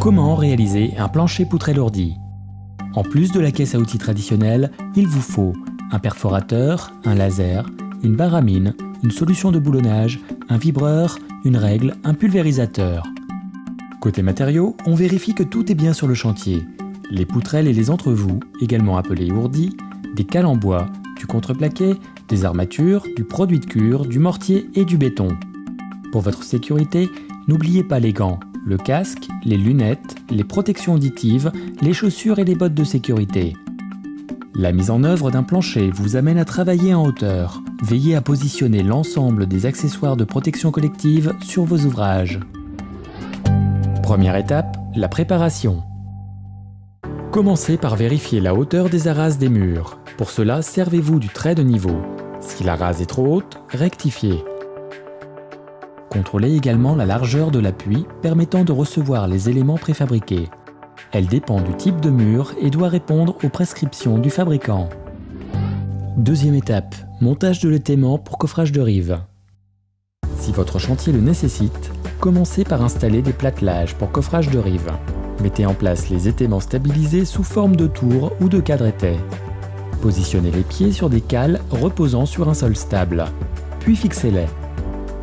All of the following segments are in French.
Comment réaliser un plancher poutrelle ordi? En plus de la caisse à outils traditionnelle, il vous faut un perforateur, un laser, une barre à mine, une solution de boulonnage, un vibreur, une règle, un pulvérisateur. Côté matériaux, on vérifie que tout est bien sur le chantier. Les poutrelles et les entrevous, également appelés ourdis, des cales en bois, du contreplaqué, des armatures, du produit de cure, du mortier et du béton. Pour votre sécurité, n'oubliez pas les gants, le casque, les lunettes, les protections auditives, les chaussures et les bottes de sécurité. La mise en œuvre d'un plancher vous amène à travailler en hauteur. Veillez à positionner l'ensemble des accessoires de protection collective sur vos ouvrages. Première étape, la préparation. Commencez par vérifier la hauteur des arases des murs. Pour cela, servez-vous du trait de niveau. Si la rase est trop haute, rectifiez. Contrôlez également la largeur de l'appui permettant de recevoir les éléments préfabriqués. Elle dépend du type de mur et doit répondre aux prescriptions du fabricant. Deuxième étape, montage de l'étaiement pour coffrage de rives. Si votre chantier le nécessite, commencez par installer des plattelages pour coffrage de rives. Mettez en place les étaiments stabilisés sous forme de tours ou de cadres étais. Positionnez les pieds sur des cales reposant sur un sol stable, puis fixez-les.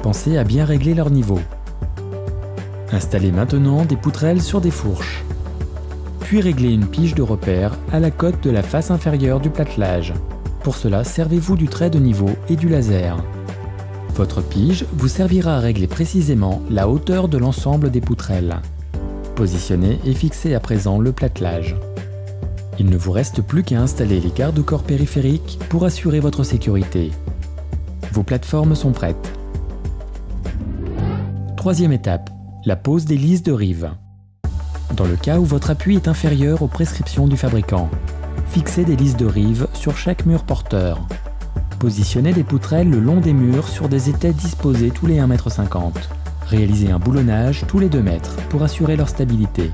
Pensez à bien régler leur niveau. Installez maintenant des poutrelles sur des fourches. Puis réglez une pige de repère à la cote de la face inférieure du platelage. Pour cela, servez-vous du trait de niveau et du laser. Votre pige vous servira à régler précisément la hauteur de l'ensemble des poutrelles. Positionnez et fixez à présent le platelage. Il ne vous reste plus qu'à installer les garde-corps périphériques pour assurer votre sécurité. Vos plateformes sont prêtes. Troisième étape, la pose des lisses de rives. Dans le cas où votre appui est inférieur aux prescriptions du fabricant, fixez des lisses de rives sur chaque mur porteur. Positionnez des poutrelles le long des murs sur des étais disposés tous les 1,50 m. Réalisez un boulonnage tous les 2 mètres pour assurer leur stabilité.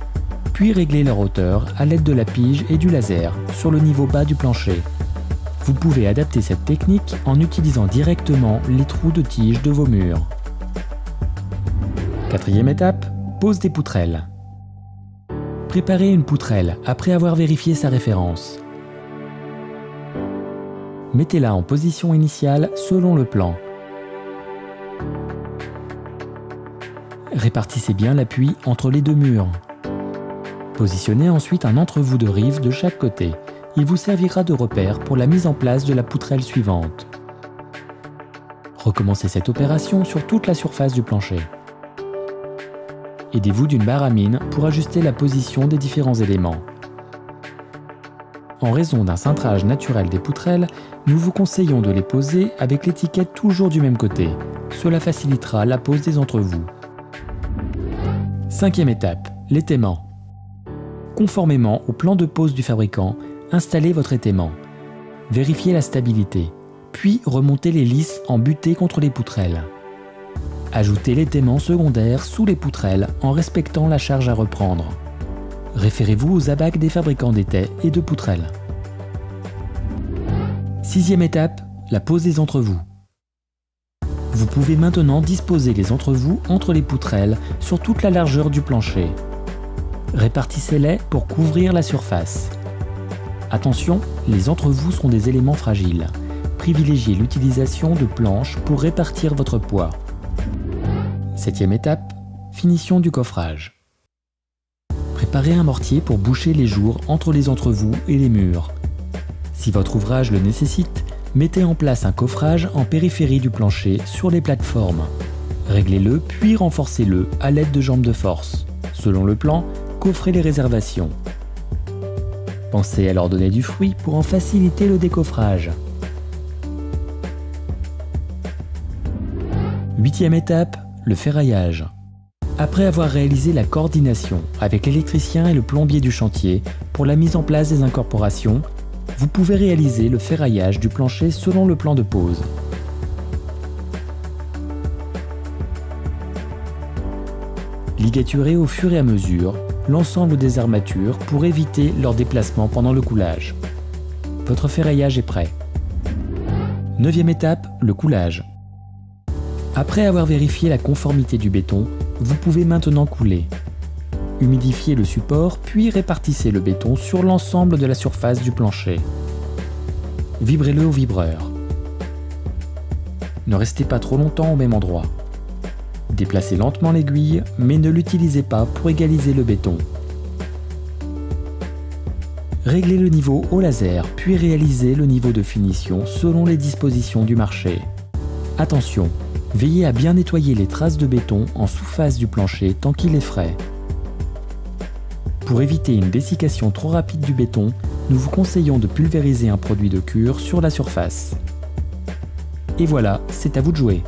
Puis réglez leur hauteur à l'aide de la pige et du laser sur le niveau bas du plancher. Vous pouvez adapter cette technique en utilisant directement les trous de tige de vos murs. Quatrième étape, pose des poutrelles. Préparez une poutrelle après avoir vérifié sa référence. Mettez-la en position initiale selon le plan. Répartissez bien l'appui entre les 2 murs. Positionnez ensuite un entrevous de rives de chaque côté. Il vous servira de repère pour la mise en place de la poutrelle suivante. Recommencez cette opération sur toute la surface du plancher. Aidez-vous d'une barre à mine pour ajuster la position des différents éléments. En raison d'un cintrage naturel des poutrelles, nous vous conseillons de les poser avec l'étiquette toujours du même côté. Cela facilitera la pose des entrevous. Cinquième étape, l'étaiement. Conformément au plan de pose du fabricant, installez votre étaiement. Vérifiez la stabilité, puis remontez les lisses en butée contre les poutrelles. Ajoutez l'étaiement secondaire sous les poutrelles en respectant la charge à reprendre. Référez-vous aux abacs des fabricants d'étais et de poutrelles. Sixième étape, la pose des entrevous. Vous pouvez maintenant disposer les entrevous entre les poutrelles sur toute la largeur du plancher. Répartissez-les pour couvrir la surface. Attention, les entrevous sont des éléments fragiles. Privilégiez l'utilisation de planches pour répartir votre poids. Septième étape, finition du coffrage. Préparez un mortier pour boucher les jours entre les entrevous et les murs. Si votre ouvrage le nécessite, mettez en place un coffrage en périphérie du plancher sur les plateformes. Réglez-le puis renforcez-le à l'aide de jambes de force. Selon le plan, coffrez les réservations. Pensez à leur donner du fruit pour en faciliter le décoffrage. Huitième étape, le ferraillage. Après avoir réalisé la coordination avec l'électricien et le plombier du chantier pour la mise en place des incorporations, vous pouvez réaliser le ferraillage du plancher selon le plan de pose. Ligaturez au fur et à mesure l'ensemble des armatures pour éviter leur déplacement pendant le coulage. Votre ferraillage est prêt. Neuvième étape, le coulage. Après avoir vérifié la conformité du béton, vous pouvez maintenant couler. Humidifiez le support, puis répartissez le béton sur l'ensemble de la surface du plancher. Vibrez-le au vibreur. Ne restez pas trop longtemps au même endroit. Déplacez lentement l'aiguille, mais ne l'utilisez pas pour égaliser le béton. Réglez le niveau au laser, puis réalisez le niveau de finition selon les dispositions du marché. Attention, veillez à bien nettoyer les traces de béton en sous-face du plancher tant qu'il est frais. Pour éviter une dessiccation trop rapide du béton, nous vous conseillons de pulvériser un produit de cure sur la surface. Et voilà, c'est à vous de jouer.